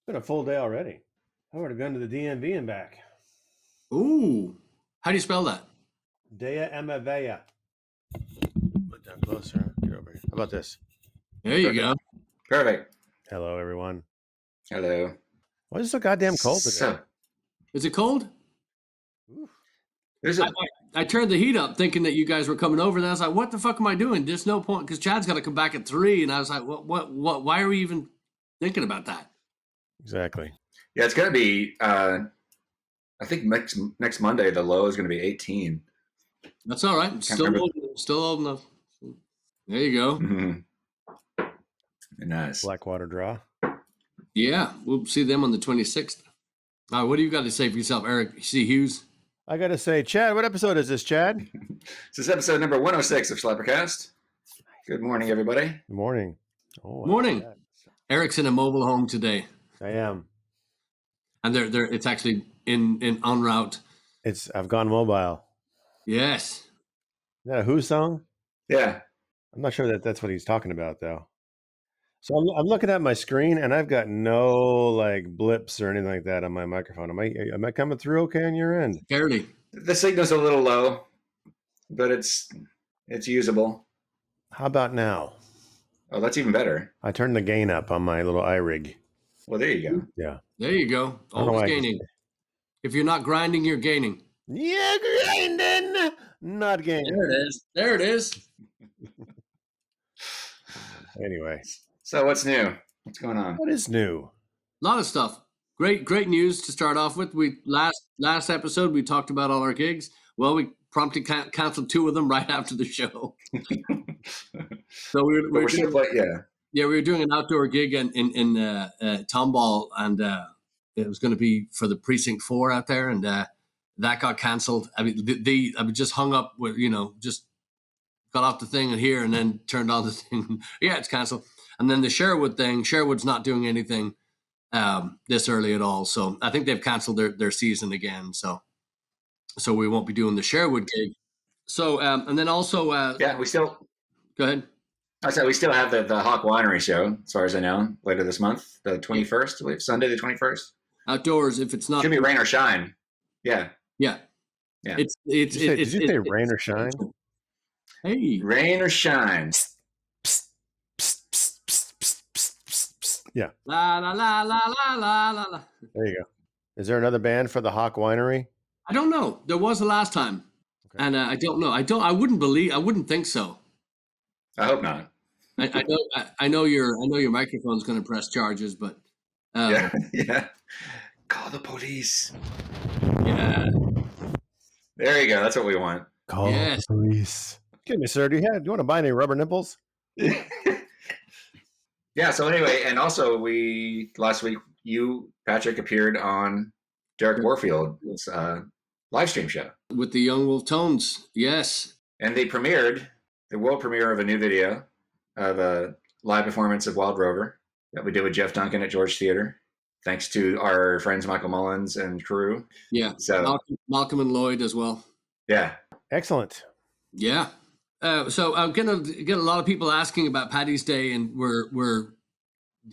been a full day already. I would have gone to the DMV and back. Ooh. How do you spell that? Dea Emavea. Put down closer. Get over here. How about this? There you go. Perfect. Hello, everyone. Hello. Why is it so goddamn cold today? So, Is it cold? Oof. there's a I turned the heat up thinking that you guys were coming over. And I was like, what the fuck am I doing? There's no point because Chad's got to come back at 3. And I was like, what, why are we even thinking about that? Exactly. yeah, it's gonna be. I think next Monday the low is gonna be 18. That's all right. Still old enough. There you go. Mm-hmm. Nice. Blackwater draw. Yeah. We'll see them on the 26th. All right. What do you got to say for yourself, Eric? You see Hughes? I got to say, Chad, what episode is this, Chad? This is episode number 106 of SlapperCast. Good morning, everybody. Good morning. Oh, Morning. Chad. Eric's in a mobile home today. I am. And it's actually in en route. I've gone mobile. Yes. Is that a Who song? Yeah. I'm not sure that's what he's talking about, though. So I'm looking at my screen, and I've got no like blips or anything like that on my microphone. Am I coming through okay on your end? Fairly. The signal's a little low, but it's usable. How about now? Oh, that's even better. I turned the gain up on my little iRig. Well, there you go. Yeah. There you go. I don't know why Always I gaining. If you're not grinding, you're gaining. Yeah, grinding, not gaining. There it is. There it is. Anyway, So what's new? What's going on? what is new? A lot of stuff. Great news to start off with. We last episode we talked about all our gigs. Well, we promptly canceled 2 of them right after the show. So we But we're still playing. Yeah. Yeah, we were doing an outdoor gig in Tomball, and it was going to be for the Precinct 4 out there, and that got cancelled. I mean, I just hung up with, just got off the thing here and then turned on the thing. Yeah, it's canceled. And then the Sherwood thing, Sherwood's not doing anything this early at all. So I think they've canceled their season again. So we won't be doing the Sherwood gig. So, and then also... Yeah, we still... Go ahead. I said we still have the Hawk Winery show, as far as I know, later this month, the 21st, I believe, Sunday the 21st. Outdoors, if it's not... Should be rain or shine. Yeah. Yeah. Yeah. Did you say rain or shine? Hey. Rain or shine. Yeah. La la la la la la la la. There you go. Is there another band for the Hawk Winery? I don't know. There was the last time, Okay. and I don't know. I wouldn't think so. I hope not. I know your microphone's going to press charges, but Yeah. Yeah. Call the police. yeah. There you go. That's what we want. Call Yes. the police. Excuse me, sir. Do you want to buy any rubber nipples? Yeah. So anyway, and also last week you, Patrick, appeared on Derek Warfield's live stream show With the Young Wolf Tones, yes. and they premiered the world premiere of a new video of a live performance of Wild Rover that we did with Jeff Duncan at George Theater, thanks to our friends Michael Mullins and crew. Yeah. So Malcolm and Lloyd as well. yeah, Excellent. Yeah. So I'm gonna get a lot of people asking about Paddy's Day, and we're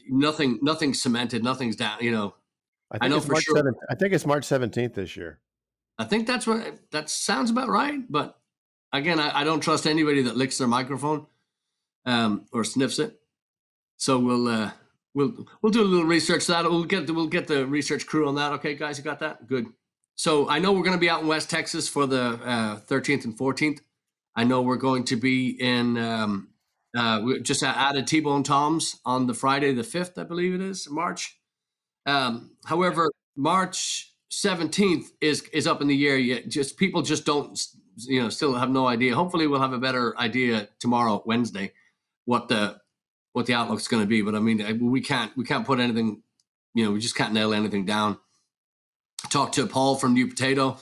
nothing cemented, nothing's down. I know it's for March sure. 7th. I think it's March 17th this year. I think that sounds about right. But again, I don't trust anybody that licks their microphone or sniffs it. So we'll do a little research. We'll get the research crew on that. Okay, guys, you got that? Good. So I know we're going to be out in West Texas for the 13th and 14th. I know we're going to be in we just added T-Bone Tom's on the Friday the 5th, I believe it is, March. However, March 17th is up in the air yet. People just don't, still have no idea. Hopefully we'll have a better idea tomorrow, Wednesday, what the outlook's going to be. But I mean, we can't put anything, we just can't nail anything down. Talked to Paul from New Potato.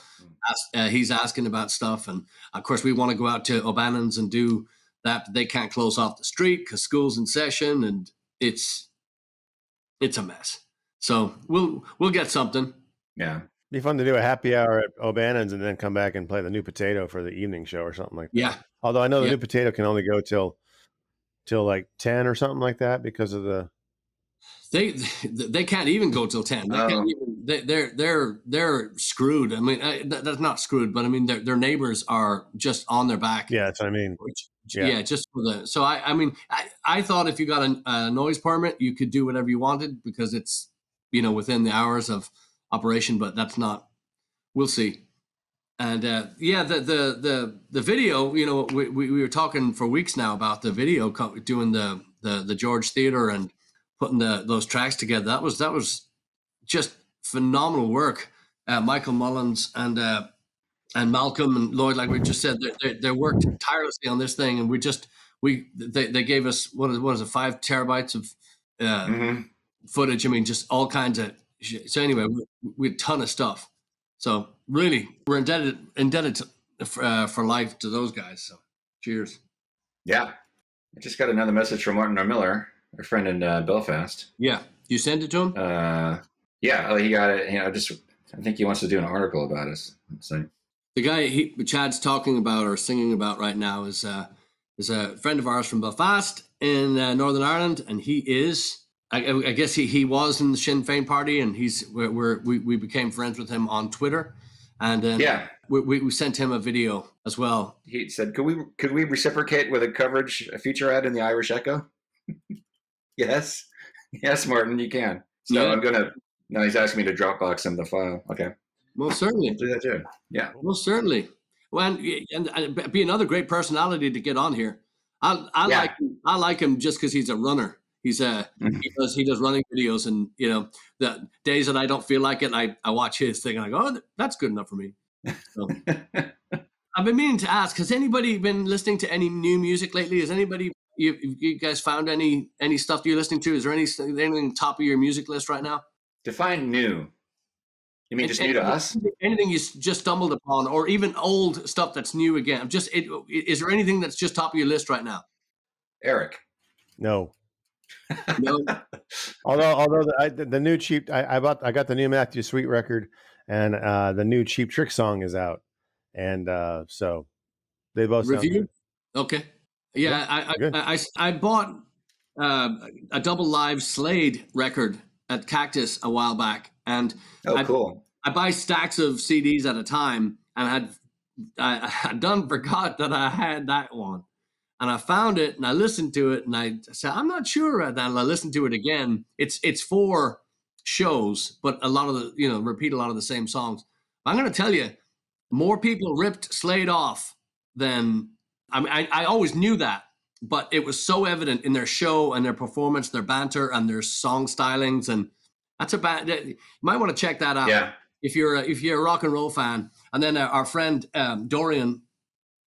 He's asking about stuff. And of course we want to go out to O'Bannon's and do that. But they can't close off the street because school's in session and it's a mess. So we'll get something. yeah. Be fun to do a happy hour at O'Bannon's and then come back and play the New Potato for the evening show or something like that. Yeah. Although I know the New Potato can only go till like 10 or something like that because of the They can't even go till 10. They can't even. They're screwed. I mean, that's not screwed, but I mean, their neighbors are just on their back. Yeah, that's what I mean. Yeah, just for the. So I mean, I thought if you got a noise permit, you could do whatever you wanted because it's within the hours of operation. But that's not. We'll see. And yeah, the video. We were talking for weeks now about the video doing the George Theater and putting those tracks together. That was just phenomenal work. Michael Mullins and Malcolm and Lloyd, like we just said, they worked tirelessly on this thing, and they gave us what is it, 5 terabytes of footage. I mean, just all kinds of shit. So anyway, we had a ton of stuff. So really, we're indebted for life to those guys. So cheers. Yeah, I just got another message from Martin Miller, our friend in Belfast. Yeah, you sent it to him? Yeah, he got it. I think he wants to do an article about us. So the guy Chad's talking about or singing about right now is a friend of ours from Belfast in Northern Ireland, and he is. I guess he was in the Sinn Féin party, and we became friends with him on Twitter, and then we sent him a video as well. He said, "Could we reciprocate with a feature ad in the Irish Echo?" Yes, Martin, you can. So I'm gonna. Now he's asking me to Dropbox him the file. Okay. Most certainly. I'll do that too. Yeah. Most certainly. Well, and be another great personality to get on here. I like him just because he's a runner. He does running videos, and the days that I don't feel like it, I watch his thing and I go, oh, that's good enough for me. So, I've been meaning to ask, has anybody been listening to any new music lately? Has anybody you guys found any stuff that you're listening to? Is there anything top of your music list right now? Define new. You mean just new to us? Anything you just stumbled upon, or even old stuff that's new again? Is there anything that's just top of your list right now? Eric. No. No. Although the new Cheap, I got the new Matthew Sweet record, and the new Cheap Trick song is out, and so they both sound good. Okay. Yeah, I bought a double live Slade record at Cactus a while back, and cool. I buy stacks of CDs at a time, and I forgot that I had that one, and I found it and I listened to it, and I said I'm not sure about that, and I listened to it again. It's 4 shows, but a lot of the repeat a lot of the same songs. I'm going to tell you, more people ripped Slade off than I always knew that. But it was so evident in their show and their performance, their banter, and their song stylings, and that's you might want to check that out. Yeah. If you're a rock and roll fan. And then our friend Dorian,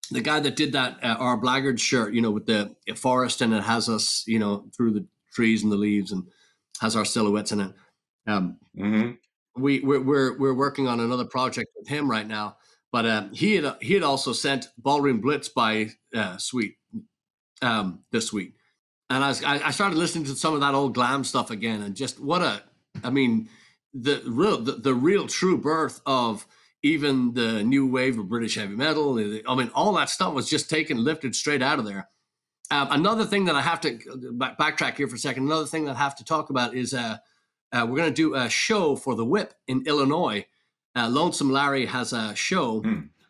the guy that did that our Blaggards shirt, with the forest, and it has us, through the trees and the leaves, and has our silhouettes in it. We're working on another project with him right now, but he had also sent Ballroom Blitz by Sweet. This week, and I started listening to some of that old glam stuff again, and just the real true birth of even the new wave of British heavy metal. All that stuff was just lifted straight out of there. Another thing that I have to backtrack here for a second. Another thing that I have to talk about is we're going to do a show for the Whip in Illinois. Lonesome Larry has a show.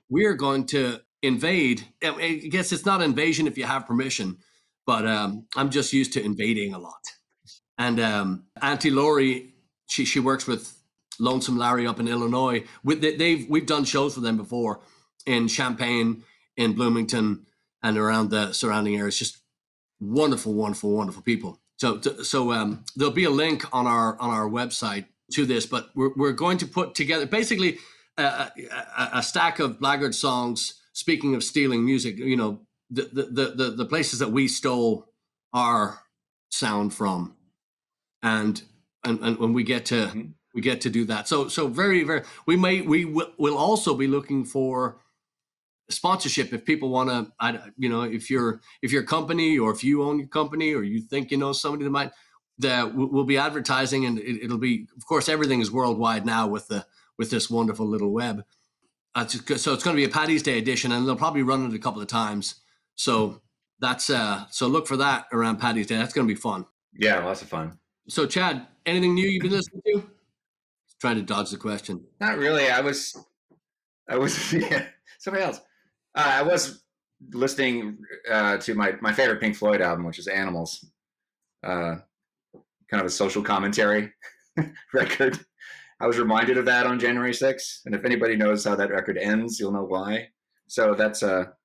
We're going to invade. I guess it's not invasion if you have permission, but I'm just used to invading a lot. And Auntie Lori, she works with Lonesome Larry up in Illinois. We've done shows for them before in Champaign, in Bloomington, and around the surrounding areas. Just wonderful, wonderful, wonderful people. So there'll be a link on our website to this, but we're going to put together basically a stack of Blackguard songs. Speaking of stealing music, the places that we stole our sound from, and when we get to do that. So very, very, we'll also be looking for sponsorship if people want to. If you're a company, or if you own your company, or you think somebody that might, that we'll be advertising, and it'll be, of course, everything is worldwide now with this wonderful little web. So it's going to be a Paddy's Day edition, and they'll probably run it a couple of times. So that's so look for that around Paddy's Day. That's going to be fun. Yeah, lots of fun. So, Chad, anything new you've been listening to? Trying to dodge the question. Not really. I was yeah, somebody else. I was listening to my favorite Pink Floyd album, which is Animals. Kind of a social commentary record. I was reminded of that on January 6th, and if anybody knows how that record ends, you'll know why. So that's but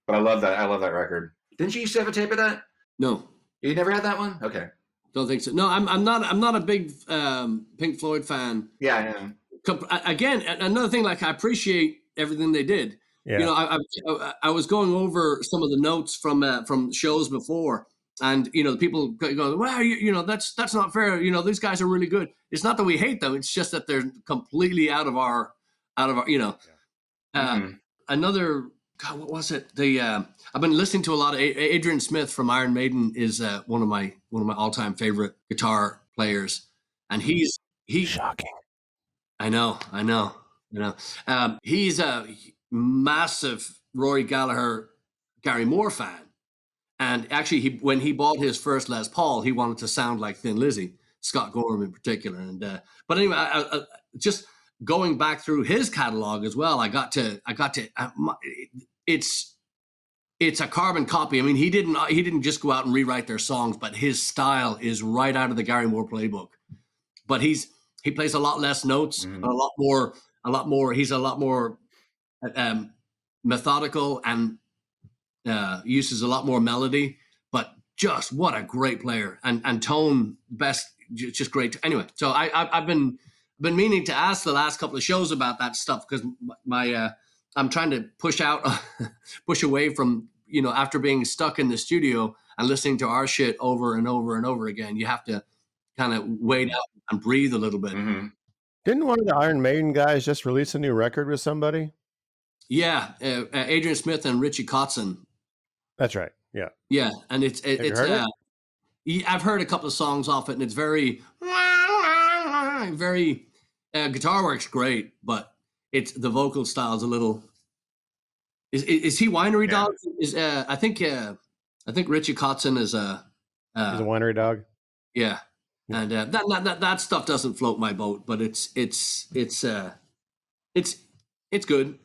I love that. I love that record. Didn't you used to have a tape of that? No, You never had that one? Okay. don't think so. No, I'm not a big Pink Floyd fan. Yeah. Again, another thing, like I appreciate everything they did. Yeah. You know, I was going over some of the notes from shows before, and you know, the people go, well, you know, that's not fair. You know, these guys are really good. It's not that we hate them; it's just that they're completely out of our, you know. Another, God, what was it? I've been listening to a lot of Adrian Smith from Iron Maiden is one of my all-time favorite guitar players, and he's shocking. I know. He's a massive Rory Gallagher, Gary Moore fan. And actually, when he bought his first Les Paul, he wanted to sound like Thin Lizzy, Scott Gorham in particular. And but anyway, just going back through his catalog as well, I got to. It's a carbon copy. I mean, he didn't just go out and rewrite their songs, but his style is right out of the Gary Moore playbook. But he plays a lot less notes, a lot more. He's a lot more methodical and uses a lot more melody. But just what a great player and tone best, just great. Anyway, so I've been meaning to ask the last couple of shows about that stuff because I'm trying to push away from, you know, after being stuck in the studio and listening to our shit over and over and over again. You have to kind of wait out and breathe a little bit. Didn't one of the Iron Maiden guys just release a new record with somebody? Yeah, Adrian Smith and Richie Kotzen. That's right. Yeah. Yeah, and it's heard it? I've heard a couple of songs off it, and it's very guitar work's great, but it's the vocal style's a little. Is he Winery Dog? I think Richie Kotzen is a. He's a Winery Dog. Yeah. And that stuff doesn't float my boat, but it's good.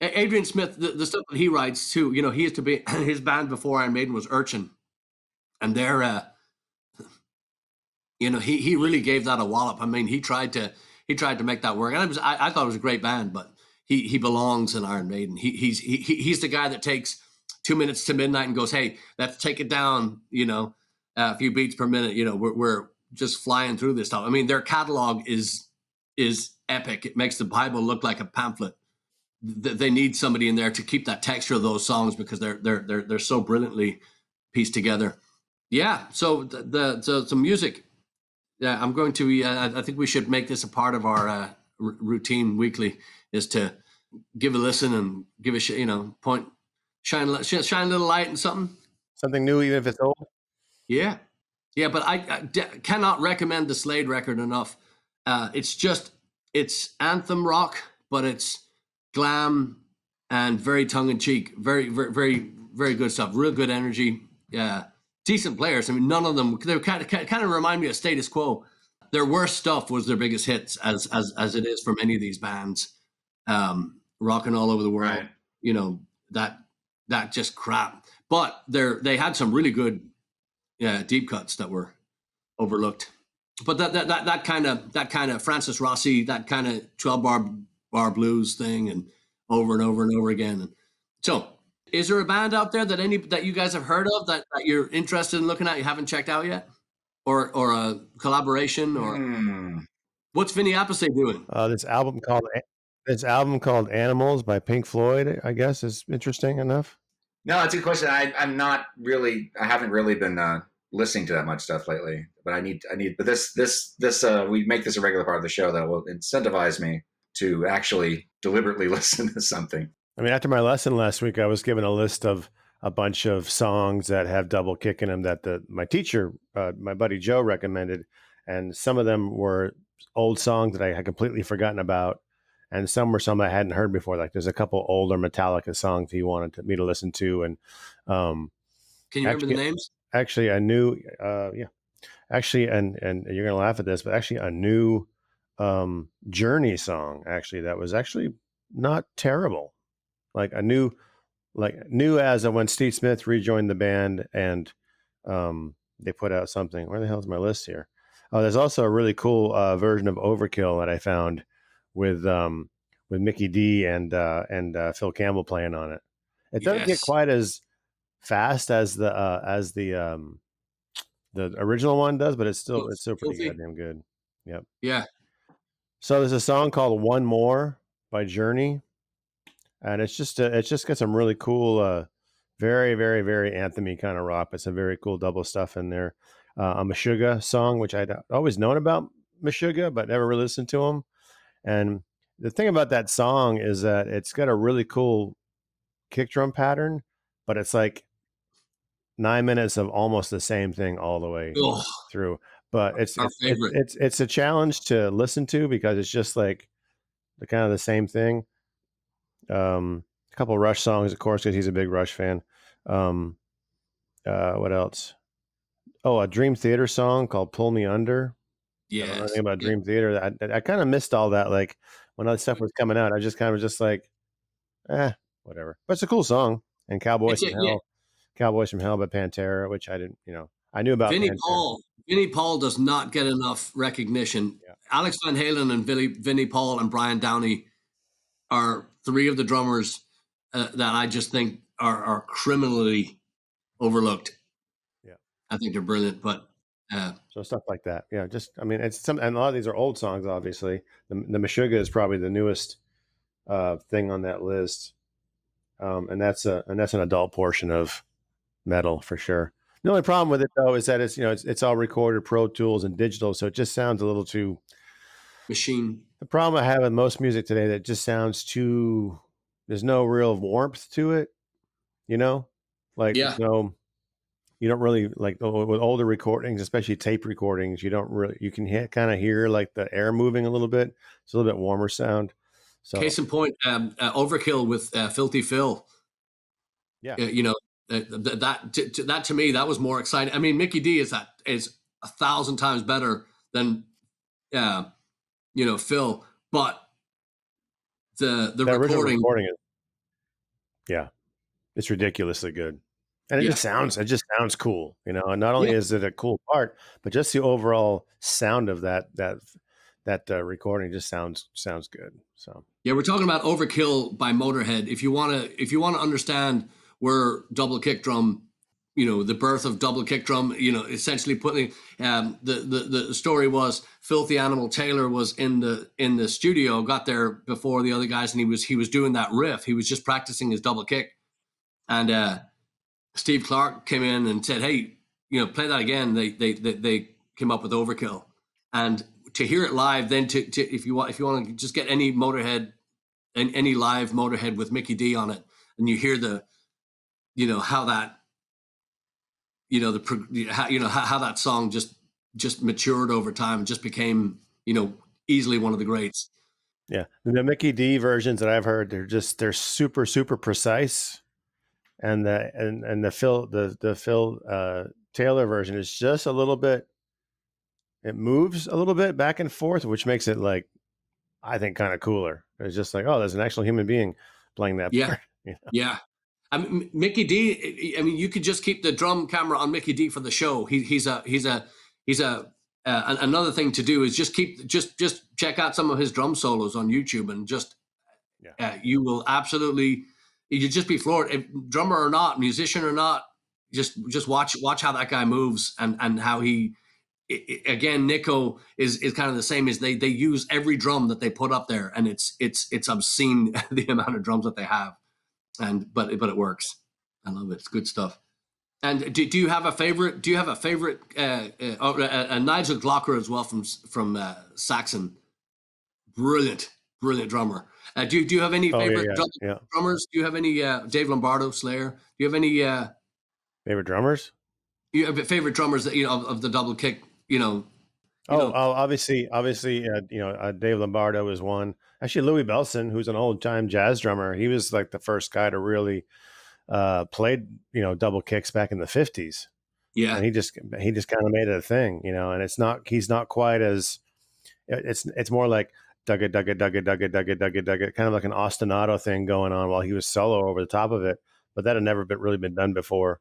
Adrian Smith, the stuff that he writes too, you know, he used to be his band before Iron Maiden was Urchin, and they're, you know, he really gave that a wallop. I mean, he tried to make that work, and I thought it was a great band, but he belongs in Iron Maiden. He's the guy that takes 2 minutes to midnight and goes, hey, let's take it down, you know. A few beats per minute, you know, we're just flying through this stuff. I mean, their catalog is epic. It makes the Bible look like a pamphlet. They need somebody in there to keep that texture of those songs because they're so brilliantly pieced together. Yeah. So the music. Yeah, I'm going to. I think we should make this a part of our routine weekly. Is to give a listen and give a shine a little light and something new, even if it's old. Yeah, but I cannot recommend the Slade record enough. It's anthem rock, but it's glam and very tongue-in-cheek. Very, very, very, very good stuff. Real good energy. Yeah, decent players. I mean, none of them. They kind of remind me of Status Quo. Their worst stuff was their biggest hits, as it is for many of these bands. Rocking all over the world. Right. You know, that just crap. But they had some really good. Yeah, deep cuts that were overlooked, but that kind of Francis Rossi, that kind of 12-bar blues thing, and over and over and over again. And so, is there a band out there that you guys have heard of that you're interested in looking at, you haven't checked out yet, or a collaboration, or what's Vinny Appice doing? This album called Animals by Pink Floyd, I guess, is interesting enough. No, that's a good question. I haven't really been listening to that much stuff lately, but I need, but this, we make this a regular part of the show that will incentivize me to actually deliberately listen to something. I mean, after my lesson last week, I was given a list of a bunch of songs that have double kick in them that my teacher, my buddy Joe, recommended. And some of them were old songs that I had completely forgotten about. And some were some I hadn't heard before. Like there's a couple older Metallica songs he wanted me to listen to. And can you remember the names? Actually, I knew, actually, and you're gonna laugh at this, but actually a new Journey song actually that was actually not terrible. Like new as when Steve Smith rejoined the band, and they put out something. Where the hell's my list here? Oh, there's also a really cool version of Overkill that I found with Mickey D and Phil Campbell playing on it. It doesn't get Yes. quite as fast as the original one does, but it's still pretty Filthy. goddamn good. Yep. Yeah. So there's a song called "One More" by Journey, and it's just got some really cool, very very very anthemy kind of rock, but some very cool double stuff in there. A Meshuga song, which I'd always known about Meshuga, but never really listened to him. And the thing about that song is that it's got a really cool kick drum pattern, but it's like 9 minutes of almost the same thing all the way Oh, through. But our favorite. it's a challenge to listen to because it's just like the kind of the same thing. A couple of Rush songs, of course, because he's a big Rush fan. What else? Oh, a Dream Theater song called "Pull Me Under." I don't know Yes. anything about Yeah. Dream Theater. I kind of missed all that. Like when all that stuff was coming out, I just kind of just like, whatever. But it's a cool song. And It's a, yeah. Cowboys from Hell by Pantera, which I didn't, I knew about Pantera. Vinnie Paul does not get enough recognition. Yeah. Alex Van Halen and Vinnie Paul and Brian Downey are three of the drummers that I just think are criminally overlooked. Yeah. I think they're brilliant, but so stuff like that. Yeah. Just, I mean, and a lot of these are old songs, obviously. The Meshuggah is probably the newest thing on that list. And that's an adult portion of metal for sure. The only problem with it though is that it's all recorded Pro Tools and digital, so it just sounds a little too machine. The problem I have with most music today that just sounds too. There's no real warmth to it, like Yeah. you don't really like with older recordings, especially tape recordings. You can kind of hear like the air moving a little bit. It's a little bit warmer sound. So Case in point, Overkill with Filthy Phil. Yeah. That to me, that was more exciting. I mean, Mickey D is 1,000 times better than Phil, but the original recording, yeah, it's ridiculously good, and it just sounds cool, and not only is it a cool part, but just the overall sound of that recording just sounds good. So yeah, we're talking about Overkill by Motorhead. If you want to understand where double kick drum, the birth of double kick drum, essentially putting the story was Filthy Animal Taylor was in the studio, got there before the other guys, and he was doing that riff. He was just practicing his double kick, and Steve Clark came in and said, "Hey, play that again." They came up with Overkill, and to hear it live, then to if you want to just get any Motorhead and any live Motorhead with Mickey D on it, and you hear how that how that song just matured over time and just became easily one of the greats. Yeah, the Mickey D versions that I've heard, they're super super precise, and the Phil Taylor version is just a little bit. It moves a little bit back and forth, which makes it like, I think, kind of cooler. It's just like, oh, there's an actual human being playing that part. Yeah. I mean, Mickey D. I mean, you could just keep the drum camera on Mickey D for the show. He's another thing to do is just check out some of his drum solos on YouTube and just you will absolutely you just be floored. If drummer or not, musician or not, just watch how that guy moves and how he. Again, Nico is kind of the same as they use every drum that they put up there, and it's obscene the amount of drums that they have, but it works. I love it. It's good stuff. And do you have a favorite? Do you have a favorite? Nigel Glocker as well from Saxon, brilliant drummer. Do you have any favorite drummers? Do you have any Dave Lombardo, Slayer? Do you have any favorite drummers? You have favorite drummers that of the double kick? Obviously, Dave Lombardo is one. Actually, Louis Bellson, who's an old-time jazz drummer, he was like the first guy to really played, double kicks back in the 50s. Yeah. and he just kind of made it a thing, you know. And he's not quite as, it's more like dugga dugga dugga dugga dugga dugga dugga, kind of like an ostinato thing going on while he was solo over the top of it. But that had never really been done before.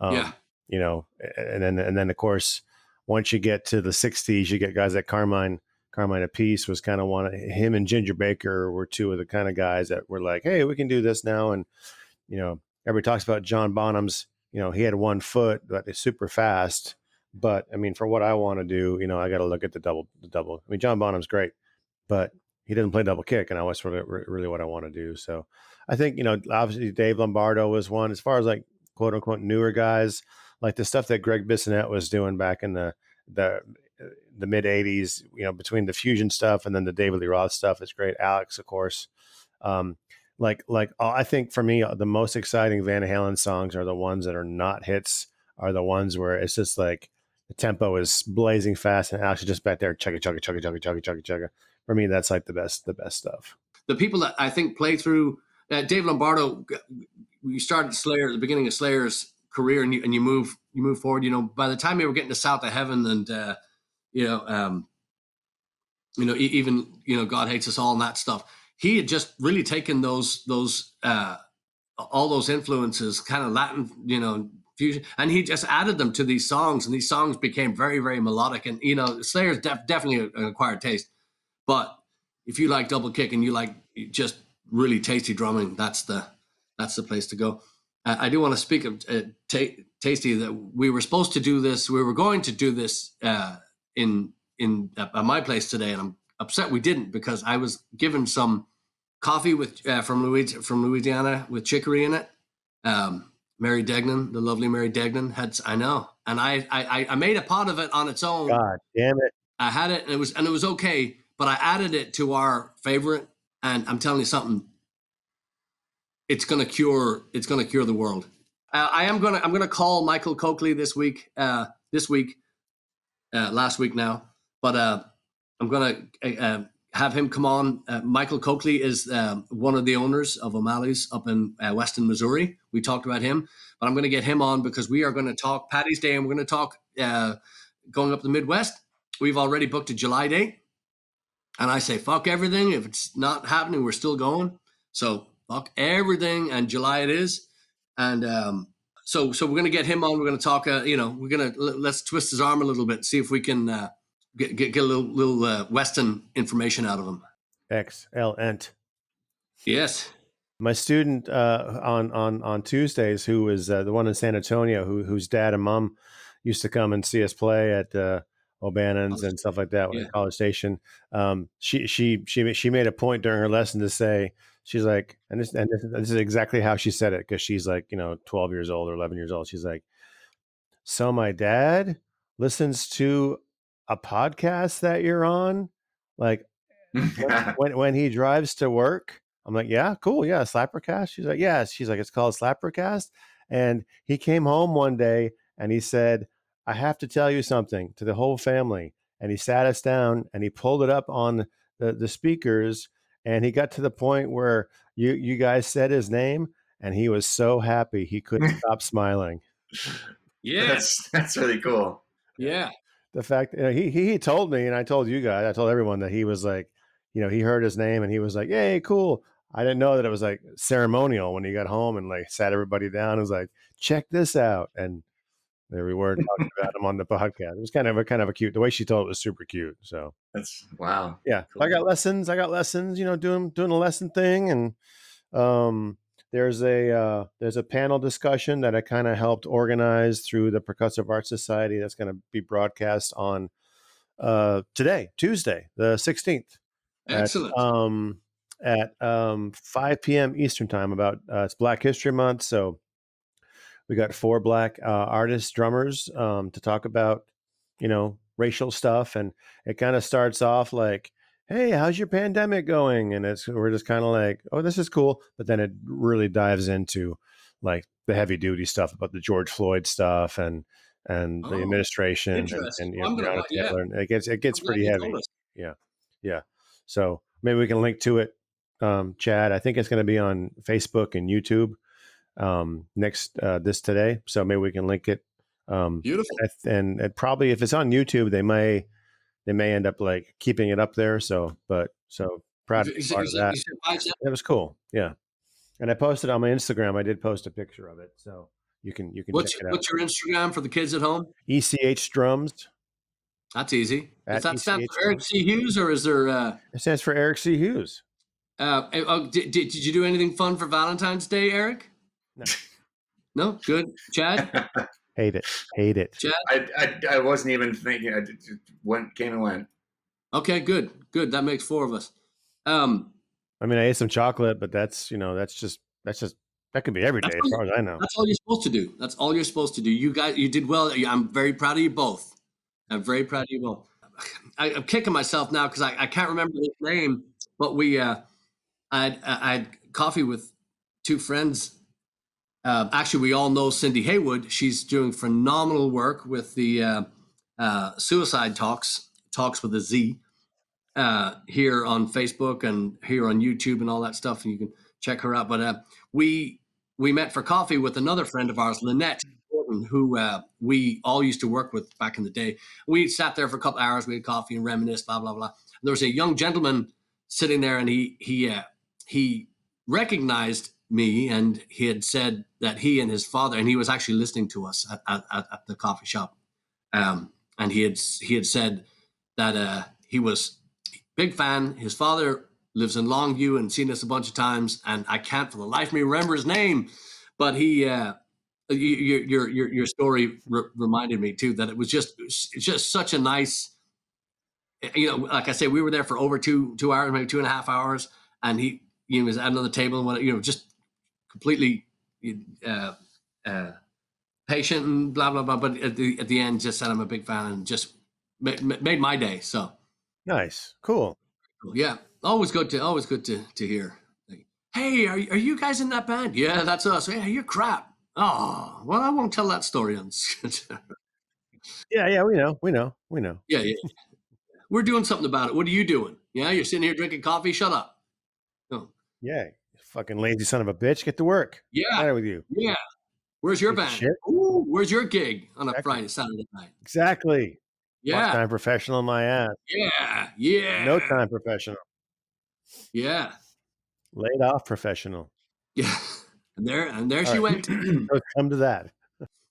Yeah. You know, and then of course, once you get to the 60s, you get guys like Carmine Appice was kind of one of him, and Ginger Baker were two of the kind of guys that were like, hey, we can do this now. And, you know, everybody talks about John Bonham's, you know, he had one foot, but it's super fast. But I mean, for what I want to do, you know, I got to look at the double. I mean, John Bonham's great, but he doesn't play double kick, and that's really what I want to do. So I think, you know, obviously Dave Lombardo was one. As far as like quote unquote newer guys, like the stuff that Greg Bissonette was doing back in the mid '80s, you know, between the fusion stuff and then the David Lee Roth stuff, is great. Alex, of course. I think for me, the most exciting Van Halen songs are the ones that are not hits, are the ones where it's just like the tempo is blazing fast and Alex is just back there chugga chugga chugga chugga chugga chugga chugga. For me, that's like the best stuff. The people that I think play through Dave Lombardo, you started Slayer at the beginning of Slayer's career, and you move forward. You know, by the time you were getting to South of Heaven, and even God Hates Us All and that stuff, he had just really taken those all those influences, kind of Latin, you know, fusion, and he just added them to these songs, and these songs became very, very melodic. And, you know, Slayer's definitely an acquired taste. But if you like double kick and you like just really tasty drumming, that's the place to go. I do want to speak of tasty, that we were supposed to do this. We were going to do this in at my place today, and I'm upset we didn't, because I was given some coffee with from Louisiana with chicory in it. Mary Degnan, the lovely Mary Degnan, I know, and I made a pot of it on its own. God damn it! I had it, and it was okay, but I added it to our favorite, and I'm telling you something. It's gonna cure the world. I'm gonna call Michael Coakley this week. Last week now, but I'm gonna have him come on. Michael Coakley is one of the owners of O'Malley's up in Weston, Missouri. We talked about him, but I'm going to get him on because we are going to talk Paddy's Day, and we're going to talk going up the Midwest. We've already booked a July date, and I say fuck everything. If it's not happening, we're still going. So fuck everything, and July it is. And so we're going to get him on. We're going to talk. Let's twist his arm a little bit, see if we can get a little Western information out of him. Excellent. Yes. My student on Tuesdays, who was the one in San Antonio, whose dad and mom used to come and see us play at O'Bannon's and stuff like that at College Station. She made a point during her lesson to say, she's like, and this is exactly how she said it, because she's like, 12 years old or 11 years old. She's like, so my dad listens to a podcast that you're on, like when he drives to work. I'm like, yeah, cool. Yeah. SlapperCast. She's like, yes. She's like, it's called SlapperCast. And he came home one day and he said, I have to tell you something to the whole family. And he sat us down and he pulled it up on the speakers. And he got to the point where you guys said his name, and he was so happy he couldn't stop smiling. Yeah. That's really cool. Yeah. The fact he told me, and I told you guys, I told everyone that he was like, he heard his name and he was like, yay, cool. I didn't know that it was like ceremonial when he got home and like sat everybody down. It was like, check this out. And there we were talking about him on the podcast. It was kind of a cute, the way she told it was super cute. So that's wow. Yeah. Cool. I got lessons, doing a lesson thing. And there's a panel discussion that I kind of helped organize through the Percussive Arts Society that's going to be broadcast on today, Tuesday, the 16th. Excellent. At 5 p.m. Eastern time. It's Black History Month, so we got 4 Black artists, drummers, to talk about, racial stuff, and it kind of starts off like, hey, how's your pandemic going? And we're just kind of like, oh, this is cool. But then it really dives into like the heavy duty stuff about the George Floyd stuff and the administration and Breonna Taylor. And it gets pretty heavy. Yeah. So maybe we can link to it, Chad. I think it's going to be on Facebook and YouTube next today. So maybe we can link it Beautiful. And probably if it's on YouTube, they may end up like keeping it up there. So proud to be part of that. You said 5 cents? It was cool. Yeah. And I posted on my Instagram. I did post a picture of it. So you can check it out. What's your Instagram for the kids at home? ECH Drums. That's easy. Does that stand ECH for Eric C. Hughes, or is there? It stands for Eric C. Hughes. Did you do anything fun for Valentine's Day, Eric? No. No? Good. Chad? Hate it. Chad? I wasn't even thinking. I just came and went. Okay, good. That makes 4 of us. I mean, I ate some chocolate, but that's that can be every day as far as I know. That's all you're supposed to do. That's all you're supposed to do. You guys, you did well. I'm very proud of you both. I'm very proud of you both. I'm kicking myself now because I can't remember his name, but I had coffee with 2 friends. Actually, we all know Cindy Haywood. She's doing phenomenal work with the Suicide Talks with a Z, here on Facebook and here on YouTube and all that stuff. And you can check her out. But we met for coffee with another friend of ours, Lynette Gordon, who we all used to work with back in the day. We sat there for a couple hours. We had coffee and reminisced, blah, blah, blah. And there was a young gentleman sitting there, and he recognized me, and he had said that he and his father, and he was actually listening to us at the coffee shop. And he had said that he was a big fan. His father lives in Longview and seen us a bunch of times, and I can't for the life of me remember his name, but he your story reminded me too that it was just such a nice, like I say, we were there for over 2 hours, maybe 2.5 hours, and he was at another table and just completely patient and blah blah blah. But at the end, just said I'm a big fan and just made my day. So nice, cool. Yeah, always good to hear. Like, hey, are you guys in that band? Yeah, that's us. Yeah, you're crap. Oh, well, I won't tell that story on. Yeah, we know. Yeah. We're doing something about it. What are you doing? Yeah, you're sitting here drinking coffee. Shut up. No. Yeah, you fucking lazy son of a bitch. Get to work. Yeah. Right with you. Yeah. Where's your band? Shit. Ooh, where's your gig on a Friday, Saturday night? Exactly. Yeah. Part-time professional, my ass. Yeah. No time professional. Yeah. Laid off professional. Yeah. And there she went. Come to that.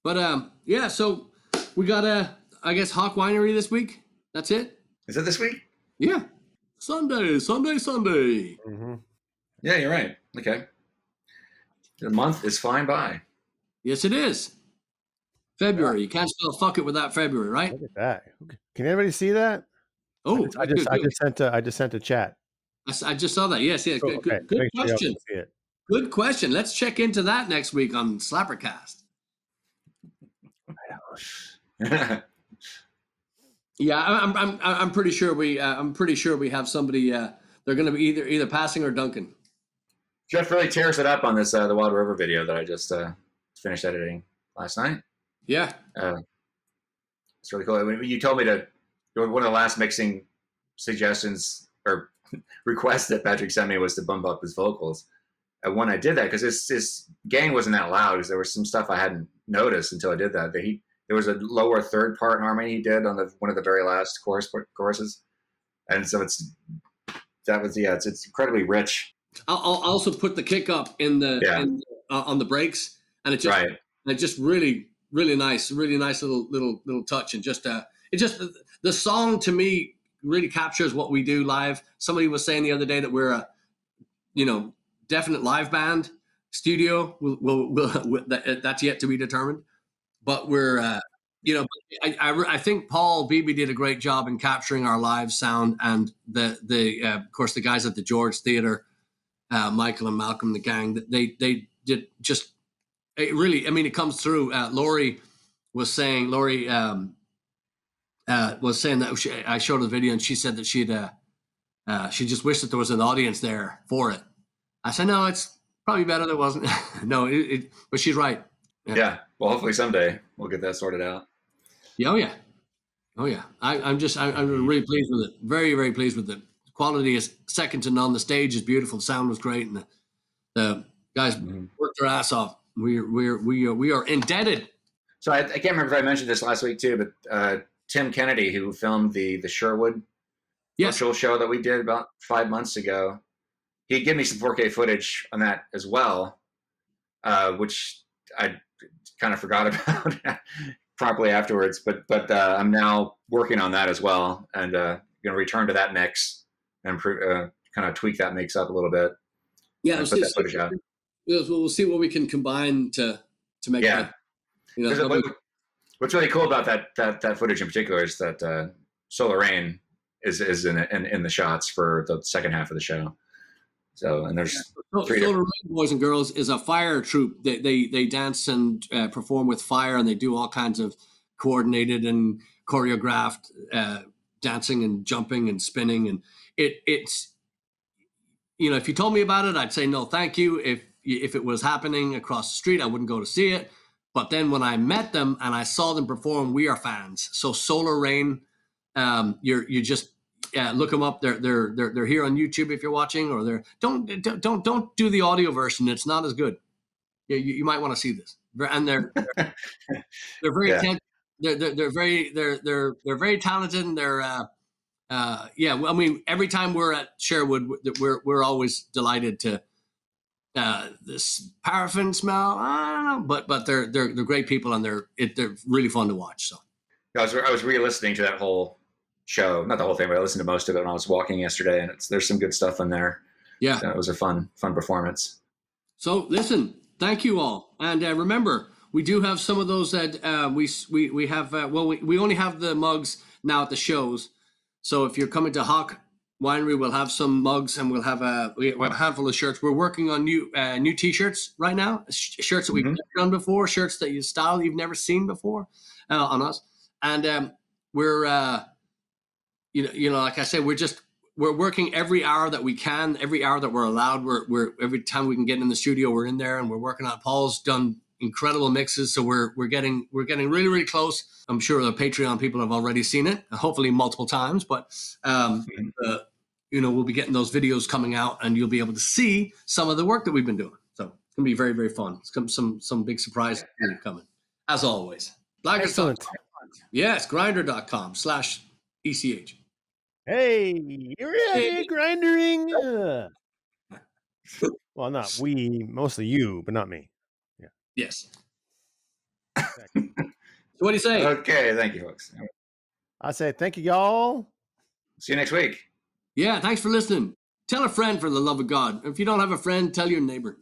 But yeah, so we got I guess Hawk Winery this week. That's it. Is it this week? Yeah. Sunday. Mm-hmm. Yeah, you're right. Okay. The month is flying by. Yes, it is. February. You can't spell fuck it without February, right? Look at that. Can anybody see that? Oh, I just sent a chat. I just saw that. Yes. Cool. Good Make sure y'all question. can see it. Good question. Let's check into that next week on SlapperCast. Yeah, I'm pretty sure we have somebody. They're going to be either passing or dunking. Jeff really tears it up on this the Wild Rover video that I just finished editing last night. Yeah, it's really cool. When you told me to, one of the last mixing suggestions or requests that Patrick sent me was to bump up his vocals. And when I did that, because his gang wasn't that loud, because there was some stuff I hadn't noticed until I did that. There was a lower third part harmony he did on one of the very last choruses, and so it's incredibly rich. I'll also put the kick up on the breaks, and it just really nice little touch, and just the song to me really captures what we do live. Somebody was saying the other day that we're a definite live band. Studio that's yet to be determined, but we're I think Paul Beebe did a great job in capturing our live sound, and the of course the guys at the George Theater, Michael and Malcolm, the gang, they did just really. I mean, it comes through. Lori was saying that I showed her the video, and she said that she just wished that there was an audience there for it. I said, no, it's probably better there wasn't. No, but she's right. Yeah. Well, hopefully someday we'll get that sorted out. Yeah. Oh yeah. I'm really pleased with it. Very, very pleased with it. The quality is second to none. The stage is beautiful. The sound was great, and the guys worked their ass off. We are indebted. So I can't remember if I mentioned this last week too, but Tim Kennedy, who filmed the Sherwood virtual show that we did about 5 months ago, he gave me some 4K footage on that as well, which I kind of forgot about promptly afterwards. But I'm now working on that as well, and going to return to that mix and kind of tweak that mix up a little bit. Yeah, put that footage out. We'll see what we can combine to make that. What's really cool about that footage in particular is that Solar Rain is in the shots for the second half of the show. So, and there's Solar Rain, boys and girls, is a fire troupe. They dance and perform with fire, and they do all kinds of coordinated and choreographed dancing and jumping and spinning. And it's if you told me about it, I'd say no, thank you. If it was happening across the street, I wouldn't go to see it. But then when I met them and I saw them perform, we are fans. So Solar Rain, you just look them up. They're here on YouTube if you're watching, or don't do the audio version. It's not as good. You might want to see this. And they're very they're very talented, and they're I mean, every time we're at Sherwood, we're always delighted to. This paraffin smell, I don't know, but they're great people, and they're really fun to watch. So I was re-listening to that whole show, not the whole thing, but I listened to most of it when I was walking yesterday, and there's some good stuff in there. Yeah, so it was a fun performance. So listen, thank you all, and remember, we do have some of those that we have. We only have the mugs now at the shows. So if you're coming to Hawk Winery, we'll have some mugs, and we'll have a handful of shirts. We're working on new T-shirts right now, shirts that we've never done before, shirts that style you've never seen before on us. And we're like I said, we're working every hour that we can, every hour that we're allowed. We're every time we can get in the studio, we're in there, and we're working on. Paul's done incredible mixes, so we're getting really, really close. I'm sure the Patreon people have already seen it, hopefully multiple times, but we'll be getting those videos coming out, and you'll be able to see some of the work that we've been doing. So it's gonna be very, very fun. It's some big surprise coming, as always. Excellent. Yes, grindr.com/ECH. Hey, you're ready, grindering. Well, not we, mostly you, but not me. Yeah. Yes. Exactly. So what do you say? Okay, thank you, folks. I say thank you, y'all. See you next week. Yeah, thanks for listening. Tell a friend, for the love of God. If you don't have a friend, tell your neighbor.